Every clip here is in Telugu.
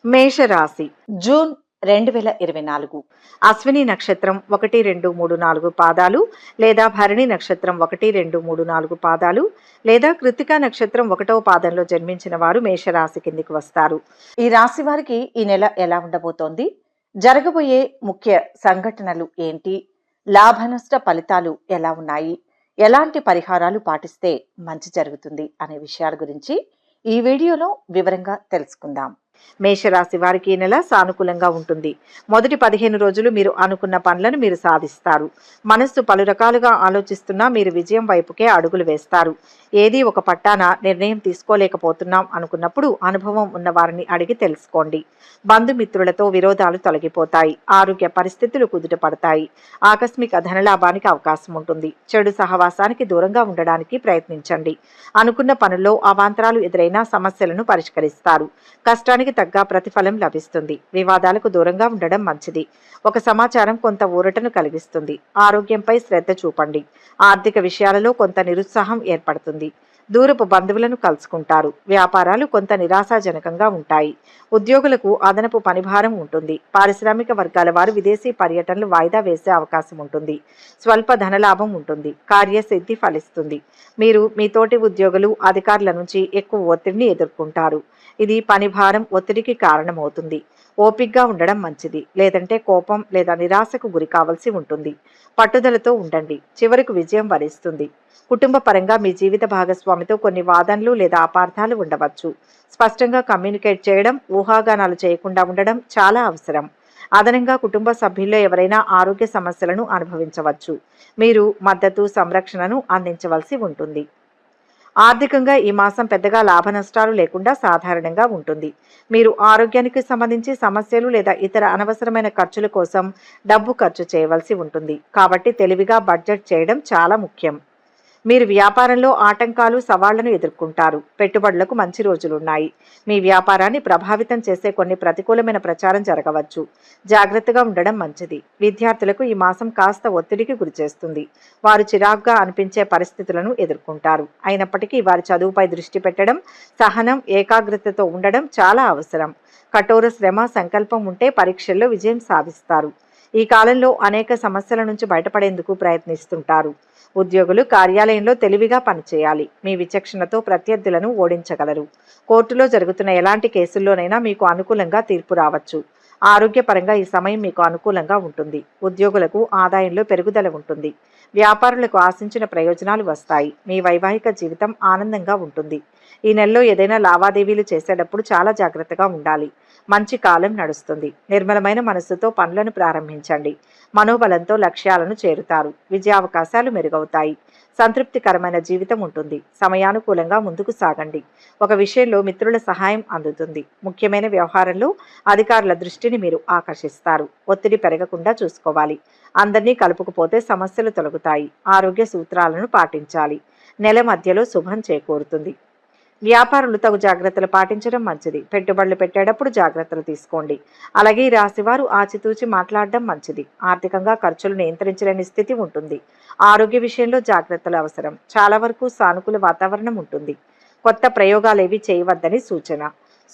మేషరాశి జూన్ 2024 అశ్విని నక్షత్రం 1, 2, 3, 4 పాదాలు లేదా భరణి నక్షత్రం 1, 2, 3, 4 పాదాలు లేదా కృత్తికా నక్షత్రం 1వ పాదంలో జన్మించిన వారు మేషరాశి కిందికి వస్తారు. ఈ రాశి వారికి ఈ నెల ఎలా ఉండబోతోంది, జరగబోయే ముఖ్య సంఘటనలు ఏంటి, లాభ నష్ట ఫలితాలు ఎలా ఉన్నాయి, ఎలాంటి పరిహారాలు పాటిస్తే మంచి జరుగుతుంది అనే విషయాల గురించి ఈ వీడియోలో వివరంగా తెలుసుకుందాం. మేషరాశి వారికి ఈ నెల సానుకూలంగా ఉంటుంది. మొదటి 15 రోజులు మీరు అనుకున్న పనులను మీరు సాధిస్తారు. మనస్సు పలు రకాలుగా ఆలోచిస్తున్నా మీరు విజయం వైపుకే అడుగులు వేస్తారు. ఏది ఒక పట్టాన నిర్ణయం తీసుకోలేకపోతున్నాం అనుకున్నప్పుడు అనుభవం ఉన్న వారిని అడిగి తెలుసుకోండి. బంధుమిత్రులతో విరోధాలు తొలగిపోతాయి. ఆరోగ్య పరిస్థితులు కుదుట పడతాయి. ఆకస్మిక ధనలాభానికి అవకాశం ఉంటుంది. చెడు సహవాసానికి దూరంగా ఉండడానికి ప్రయత్నించండి. అనుకున్న పనుల్లో అవాంతరాలు ఎదురైనా సమస్యలను పరిష్కరిస్తారు. కష్టానికి తగ్గ ప్రతిఫలం లభిస్తుంది. వివాదాలకు దూరంగా ఉండడం మంచిది. ఒక సమాచారం కొంత ఊరటను కలిగిస్తుంది. ఆరోగ్యంపై శ్రద్ధ చూపండి. ఆర్థిక విషయాలలో కొంత నిరుత్సాహం ఏర్పడుతుంది. దూరపు బంధువులను కలుసుకుంటారు. వ్యాపారాలు కొంత నిరాశాజనకంగా ఉంటాయి. ఉద్యోగులకు అదనపు పనిభారం ఉంటుంది. పారిశ్రామిక వర్గాల వారు విదేశీ పర్యటనలు వాయిదా వేసే అవకాశం ఉంటుంది. స్వల్ప ధనలాభం ఉంటుంది. కార్యసిద్ధి ఫలిస్తుంది. మీరు మీ తోటి ఉద్యోగులు అధికారుల నుంచి ఎక్కువ ఒత్తిడిని ఎదుర్కొంటారు. ఇది పనిభారం ఒత్తిడికి కారణమవుతుంది. ఓపికగా ఉండడం మంచిది. లేదంటే కోపం లేదా నిరాశకు గురి కావాల్సి ఉంటుంది. పట్టుదలతో ఉండండి. చివరకు విజయం వరిస్తుంది. కుటుంబ పరంగా మీ జీవిత భాగస్వామితో కొన్ని వాదనలు లేదా అపార్థాలు ఉండవచ్చు. స్పష్టంగా కమ్యూనికేట్ చేయడం, ఊహాగానాలు చేయకుండా ఉండడం చాలా అవసరం. అదనంగా కుటుంబ సభ్యుల్లో ఎవరైనా ఆరోగ్య సమస్యలను అనుభవించవచ్చు. మీరు మద్దతు, సంరక్షణను అందించవలసి ఉంటుంది. ఆర్థికంగా ఈ మాసం పెద్దగా లాభ నష్టాలు లేకుండా సాధారణంగా ఉంటుంది. మీరు ఆరోగ్యానికి సంబంధించి సమస్యలు లేదా ఇతర అనవసరమైన ఖర్చుల కోసం డబ్బు ఖర్చు చేయవలసి ఉంటుంది. కాబట్టి తెలివిగా బడ్జెట్ చేయడం చాలా ముఖ్యం. మీరు వ్యాపారంలో ఆటంకాలు, సవాళ్లను ఎదుర్కొంటారు. పెట్టుబడులకు మంచి రోజులున్నాయి. మీ వ్యాపారాన్ని ప్రభావితం చేసే కొన్ని ప్రతికూలమైన ప్రచారం జరగవచ్చు. జాగ్రత్తగా ఉండడం మంచిది. విద్యార్థులకు ఈ మాసం కాస్త ఒత్తిడికి గురిచేస్తుంది. వారు చిరాగ్గా అనిపించే పరిస్థితులను ఎదుర్కొంటారు. అయినప్పటికీ వారి చదువుపై దృష్టి పెట్టడం, సహనం, ఏకాగ్రతతో ఉండడం చాలా అవసరం. కఠోర శ్రమ, సంకల్పం ఉంటే పరీక్షల్లో విజయం సాధిస్తారు. ఈ కాలంలో అనేక సమస్యల నుంచి బయటపడేందుకు ప్రయత్నిస్తుంటారు. ఉద్యోగులు కార్యాలయంలో తెలివిగా పనిచేయాలి. మీ విచక్షణతో ప్రత్యర్థులను ఓడించగలరు. కోర్టులో జరుగుతున్న ఎలాంటి కేసుల్లోనైనా మీకు అనుకూలంగా తీర్పు రావచ్చు. ఆరోగ్యపరంగా ఈ సమయం మీకు అనుకూలంగా ఉంటుంది. ఉద్యోగులకు ఆదాయంలో పెరుగుదల ఉంటుంది. వ్యాపారులకు ఆశించిన ప్రయోజనాలు వస్తాయి. మీ వైవాహిక జీవితం ఆనందంగా ఉంటుంది. ఈ నెలలో ఏదైనా లావాదేవీలు చేసేటప్పుడు చాలా జాగ్రత్తగా ఉండాలి. మంచి కాలం నడుస్తుంది. నిర్మలమైన మనస్సుతో పనులను ప్రారంభించండి. మనోబలంతో లక్ష్యాలను చేరుతారు. విజయావకాశాలు మెరుగవుతాయి. సంతృప్తికరమైన జీవితం ఉంటుంది. సమయానుకూలంగా ముందుకు సాగండి. ఒక విషయంలో మిత్రుల సహాయం అందుతుంది. ముఖ్యమైన వ్యవహారంలో అధికారుల దృష్టిని మీరు ఆకర్షిస్తారు. ఒత్తిడి పెరగకుండా చూసుకోవాలి. అందరినీ కలుపుకుపోతే సమస్యలు తొలగుతాయి. ఆరోగ్య సూత్రాలను పాటించాలి. నెల మధ్యలో శుభం చేకూరుతుంది. వ్యాపారులు తగు జాగ్రత్తలు పాటించడం మంచిది. పెట్టుబడులు పెట్టేటప్పుడు జాగ్రత్తలు తీసుకోండి. అలాగే ఈ రాశివారు ఆచితూచి మాట్లాడడం మంచిది. ఆర్థికంగా ఖర్చులు నియంత్రించలేని స్థితి ఉంటుంది. ఆరోగ్య విషయంలో జాగ్రత్తలు అవసరం. చాలా వరకు సానుకూల వాతావరణం ఉంటుంది. కొత్త ప్రయోగాలేవి చేయవద్దని సూచన.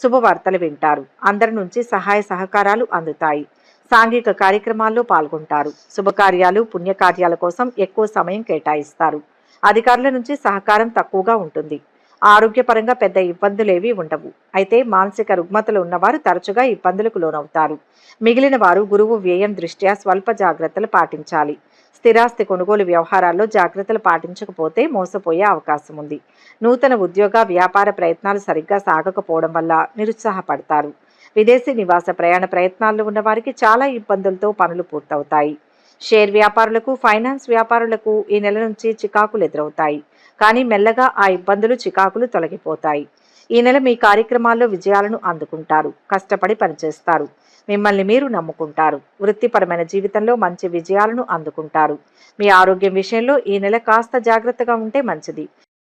శుభవార్తలు వింటారు. అందరి నుంచి సహాయ సహకారాలు అందుతాయి. సాంఘిక కార్యక్రమాల్లో పాల్గొంటారు. శుభకార్యాలు, పుణ్యకార్యాల కోసం ఎక్కువ సమయం కేటాయిస్తారు. అధికారుల నుంచి సహకారం తక్కువగా ఉంటుంది. ఆరోగ్యపరంగా పెద్ద ఇబ్బందులేవి ఉండవు. అయితే మానసిక రుగ్మతలు ఉన్నవారు తరచుగా ఇబ్బందులకు లోనవుతారు. మిగిలిన వారు గురువు వ్యయం దృష్ట్యా స్వల్ప జాగ్రత్తలు పాటించాలి. స్థిరాస్తి కొనుగోలు వ్యవహారాల్లో జాగ్రత్తలు పాటించకపోతే మోసపోయే అవకాశం ఉంది. నూతన ఉద్యోగ, వ్యాపార ప్రయత్నాలు సరిగ్గా సాగకపోవడం వల్ల నిరుత్సాహపడతారు. విదేశీ నివాస ప్రయాణ ప్రయత్నాల్లో ఉన్న వారికి చాలా ఇబ్బందులతో పనులు పూర్తవుతాయి. షేర్ వ్యాపారులకు, ఫైనాన్స్ వ్యాపారులకు ఈ నెల నుంచి చికాకులు ఎదురవుతాయి. కానీ మెల్లగా ఆ ఇబ్బందులు, చికాకులు తొలగిపోతాయి. ఈ నెల మీ కార్యక్రమాల్లో విజయాలను అందుకుంటారు. కష్టపడి పనిచేస్తారు. మిమ్మల్ని మీరు నమ్ముకుంటారు. వృత్తిపరమైన జీవితంలో మంచి విజయాలను అందుకుంటారు. మీ ఆరోగ్యం విషయంలో ఈ నెల కాస్త జాగ్రత్తగా ఉంటే మంచిది.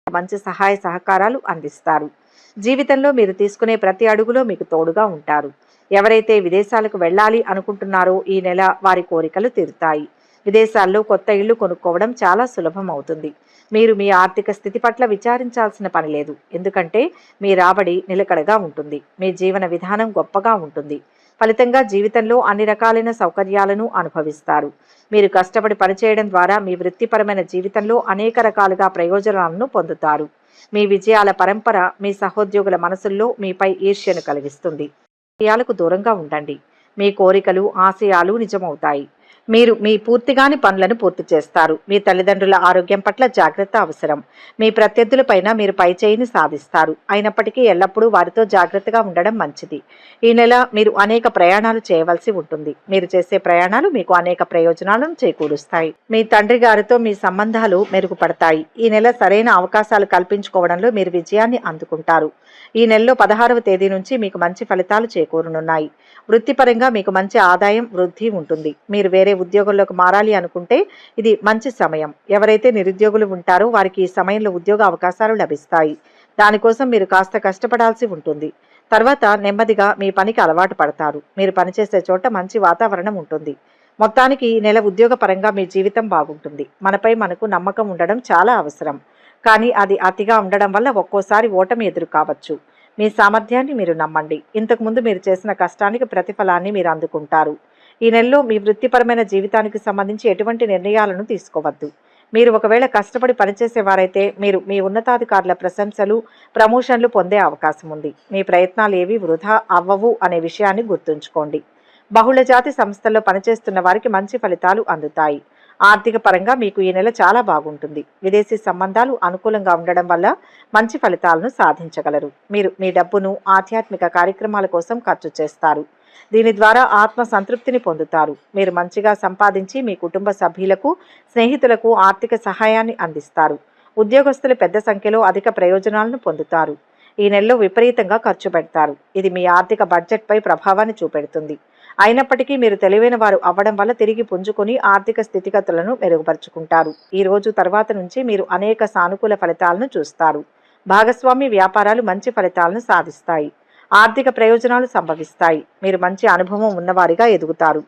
మంచి సహాయ సహకారాలు అందిస్తారు. జీవితంలో మీరు తీసుకునే ప్రతి అడుగులో మీకు తోడుగా ఉంటారు. ఎవరైతే విదేశాలకు వెళ్ళాలి అనుకుంటున్నారో ఈ నెల వారి కోరికలు తీరుతాయి. విదేశాల్లో కొత్త ఇల్లు కొనుక్కోవడం చాలా సులభం అవుతుంది. మీరు మీ ఆర్థిక స్థితి పట్ల విచారించాల్సిన పని లేదు, ఎందుకంటే మీ రాబడి నిలకడగా ఉంటుంది, మీ జీవన విధానం గొప్పగా ఉంటుంది. ఫలితంగా జీవితంలో అన్ని రకాలైన సౌకర్యాలను అనుభవిస్తారు. మీరు కష్టపడి పనిచేయడం ద్వారా మీ వృత్తిపరమైన జీవితంలో అనేక రకాలుగా ప్రయోజనాలను పొందుతారు. మీ విజయాల పరంపర మీ సహోద్యోగుల మనసుల్లో మీపై ఈర్ష్యను కలిగిస్తుంది. విషయాలకు దూరంగా ఉండండి. మీ కోరికలు, ఆశయాలు నిజమవుతాయి. మీరు మీ పూర్తిగాని పనులను పూర్తి చేస్తారు. మీ తల్లిదండ్రుల ఆరోగ్యం పట్ల జాగ్రత్త అవసరం. మీ ప్రత్యర్థులపైన మీరు పైచేయిని సాధిస్తారు. అయినప్పటికీ ఎల్లప్పుడూ వారితో జాగ్రత్తగా ఉండడం మంచిది. ఈ నెల మీరు అనేక ప్రయాణాలు చేయవలసి ఉంటుంది. మీరు చేసే ప్రయాణాలు మీకు అనేక ప్రయోజనాలను చేకూరుస్తాయి. మీ తండ్రి గారితో మీ సంబంధాలు మెరుగుపడతాయి. ఈ నెల సరైన అవకాశాలు కల్పించుకోవడంలో మీరు విజయాన్ని అందుకుంటారు. ఈ నెలలో 16వ తేదీ నుంచి మీకు మంచి ఫలితాలు చేకూరనున్నాయి. వృత్తిపరంగా మీకు మంచి ఆదాయం వృద్ధి ఉంటుంది. మీరు వేరే ఉద్యోగంలోకి మారాలి అనుకుంటే ఇది మంచి సమయం. ఎవరైతే నిరుద్యోగులు ఉంటారో వారికి ఈ సమయంలో ఉద్యోగ అవకాశాలు లభిస్తాయి. దానికోసం మీరు కాస్త కష్టపడాల్సి ఉంటుంది. తర్వాత నెమ్మదిగా మీ పనికి అలవాటు పడతారు. మీరు పనిచేసే చోట మంచి వాతావరణం ఉంటుంది. మొత్తానికి ఈ నెల ఉద్యోగపరంగా మీ జీవితం బాగుంటుంది. మనపై మనకు నమ్మకం ఉండడం చాలా అవసరం. కానీ అది అతిగా ఉండడం వల్ల ఒక్కోసారి ఓటమి ఎదురు కావచ్చు. మీ సామర్థ్యాన్ని మీరు నమ్మండి. ఇంతకుముందు మీరు చేసిన కష్టానికి ప్రతిఫలాన్ని మీరు అందుకుంటారు. ఈ నెలలో మీ వృత్తిపరమైన జీవితానికి సంబంధించి ఎటువంటి నిర్ణయాలను తీసుకోవద్దు. మీరు ఒకవేళ కష్టపడి పనిచేసేవారైతే మీరు మీ ఉన్నతాధికారుల ప్రశంసలు, ప్రమోషన్లు పొందే అవకాశం ఉంది. మీ ప్రయత్నాలు ఏవి వృధా అవ్వవు అనే విషయాన్ని గుర్తుంచుకోండి. బహుళ జాతి సంస్థల్లో పనిచేస్తున్న వారికి మంచి ఫలితాలు అందుతాయి. ఆర్థిక పరంగా మీకు ఈ నెల చాలా బాగుంటుంది. విదేశీ సంబంధాలు అనుకూలంగా ఉండడం వల్ల మంచి ఫలితాలను సాధించగలరు. మీరు మీ డబ్బును ఆధ్యాత్మిక కార్యక్రమాల కోసం ఖర్చు చేస్తారు. దీని ద్వారా ఆత్మ సంతృప్తిని పొందుతారు. మీరు మంచిగా సంపాదించి మీ కుటుంబ సభ్యులకు, స్నేహితులకు ఆర్థిక సహాయాన్ని అందిస్తారు. ఉద్యోగస్తులు పెద్ద సంఖ్యలో అధిక ప్రయోజనాలను పొందుతారు. ఈ నెలలో విపరీతంగా ఖర్చు పెడతారు. ఇది మీ ఆర్థిక బడ్జెట్పై ప్రభావాన్ని చూపెడుతుంది. అయినప్పటికీ మీరు తెలివైన వారు అవ్వడం వల్ల తిరిగి పుంజుకొని ఆర్థిక స్థితిగతులను మెరుగుపరుచుకుంటారు. ఈ రోజు తర్వాత నుంచి మీరు అనేక సానుకూల ఫలితాలను చూస్తారు. భాగస్వామి వ్యాపారాలు మంచి ఫలితాలను సాధిస్తాయి. ఆర్థిక ప్రయోజనాలు సంభవిస్తాయి. మీరు మంచి అనుభవం ఉన్నవారిగా ఎదుగుతారు.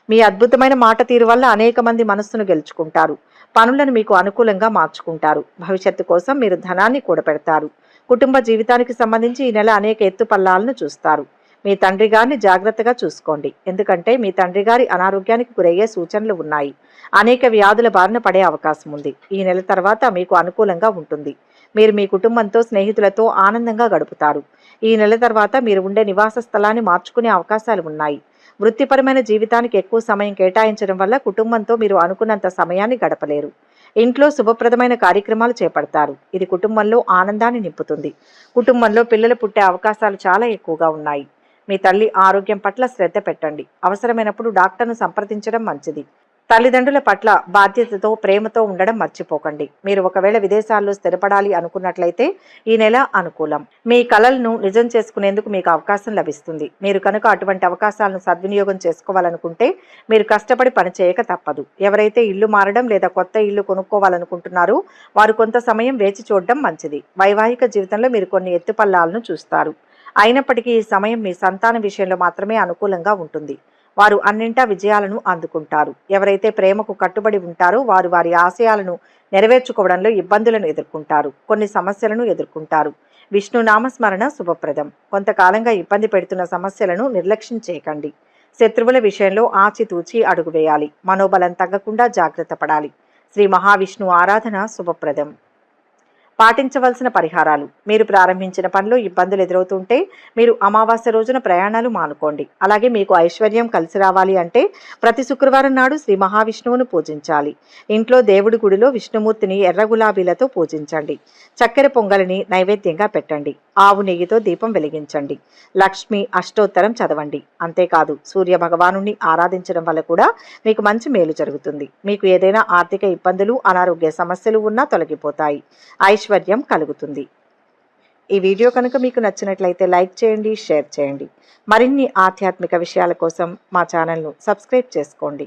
మీ అద్భుతమైన మాట తీరు వల్ల అనేక మంది మనస్సును గెలుచుకుంటారు. పనులను మీకు అనుకూలంగా మార్చుకుంటారు. భవిష్యత్తు కోసం మీరు ధనాన్ని కూడపెడతారు. కుటుంబ జీవితానికి సంబంధించి ఈ నెల అనేక ఎత్తుపల్లాలను చూస్తారు. మీ తండ్రి గారిని జాగ్రత్తగా చూసుకోండి, ఎందుకంటే మీ తండ్రి గారి అనారోగ్యానికి గురయ్యే సూచనలు ఉన్నాయి. అనేక వ్యాధుల బారిన పడే అవకాశం ఉంది. ఈ నెల తర్వాత మీకు అనుకూలంగా ఉంటుంది. మీరు మీ కుటుంబంతో, స్నేహితులతో ఆనందంగా గడుపుతారు. ఈ నెల తర్వాత మీరు ఉండే నివాస స్థలాన్ని మార్చుకునే అవకాశాలు ఉన్నాయి. వృత్తిపరమైన జీవితానికి ఎక్కువ సమయం కేటాయించడం వల్ల కుటుంబంతో మీరు అనుకున్నంత సమయాన్ని గడపలేరు. ఇంట్లో శుభప్రదమైన కార్యక్రమాలు చేపడతారు. ఇది కుటుంబంలో ఆనందాన్ని నింపుతుంది. కుటుంబంలో పిల్లలు పుట్టే అవకాశాలు చాలా ఎక్కువగా ఉన్నాయి. మీ తల్లి ఆరోగ్యం పట్ల శ్రద్ధ పెట్టండి. అవసరమైనప్పుడు డాక్టర్ను సంప్రదించడం మంచిది. తల్లిదండ్రుల పట్ల బాధ్యతతో, ప్రేమతో ఉండడం మర్చిపోకండి. మీరు ఒకవేళ విదేశాల్లో స్థిరపడాలి అనుకున్నట్లయితే ఈ నెల అనుకూలం. మీ కలలను నిజం చేసుకునేందుకు మీకు అవకాశం లభిస్తుంది. మీరు కనుక అటువంటి అవకాశాలను సద్వినియోగం చేసుకోవాలనుకుంటే మీరు కష్టపడి పనిచేయక తప్పదు. ఎవరైతే ఇల్లు మారడం లేదా కొత్త ఇల్లు కొనుక్కోవాలనుకుంటున్నారో వారు కొంత సమయం వేచి చూడడం మంచిది. వైవాహిక జీవితంలో మీరు కొన్ని ఎత్తుపల్లాలను చూస్తారు. అయినప్పటికీ ఈ సమయం మీ సంతానం విషయంలో మాత్రమే అనుకూలంగా ఉంటుంది. వారు అన్నింటా విజయాలను అందుకుంటారు. ఎవరైతే ప్రేమకు కట్టుబడి ఉంటారో వారు వారి ఆశయాలను నెరవేర్చుకోవడంలో ఇబ్బందులను ఎదుర్కొంటారు. కొన్ని సమస్యలను ఎదుర్కొంటారు. విష్ణు నామస్మరణ శుభప్రదం. కొంతకాలంగా ఇబ్బంది పెడుతున్న సమస్యలను నిర్లక్ష్యం చేయకండి. శత్రువుల విషయంలో ఆచితూచి అడుగు వేయాలి. మనోబలం తగ్గకుండా జాగ్రత్త పడాలి. శ్రీ మహావిష్ణు ఆరాధన శుభప్రదం. పాటించవలసిన పరిహారాలు. మీరు ప్రారంభించిన పనిలో ఇబ్బందులు ఎదురవుతుంటే మీరు అమావాస్య రోజున ప్రయాణాలు మానుకోండి. అలాగే మీకు ఐశ్వర్యం కలిసి రావాలి అంటే ప్రతి శుక్రవారం నాడు శ్రీ మహావిష్ణువును పూజించాలి. ఇంట్లో దేవుడి గుడిలో విష్ణుమూర్తిని ఎర్ర గులాబీలతో పూజించండి. చక్కెర పొంగలిని నైవేద్యంగా పెట్టండి. ఆవు నెయ్యితో దీపం వెలిగించండి. లక్ష్మి అష్టోత్తరం చదవండి. అంతేకాదు సూర్య భగవానుని ఆరాధించడం వల్ల కూడా మీకు మంచి మేలు జరుగుతుంది. మీకు ఏదైనా ఆర్థిక ఇబ్బందులు, అనారోగ్య సమస్యలు ఉన్నా తొలగిపోతాయి. ఐశ్వర్యం కలుగుతుంది. ఈ వీడియో కనుక మీకు నచ్చినట్లయితే లైక్ చేయండి, షేర్ చేయండి. మరిన్ని ఆధ్యాత్మిక విషయాల కోసం మా ఛానల్ను సబ్స్క్రైబ్ చేసుకోండి.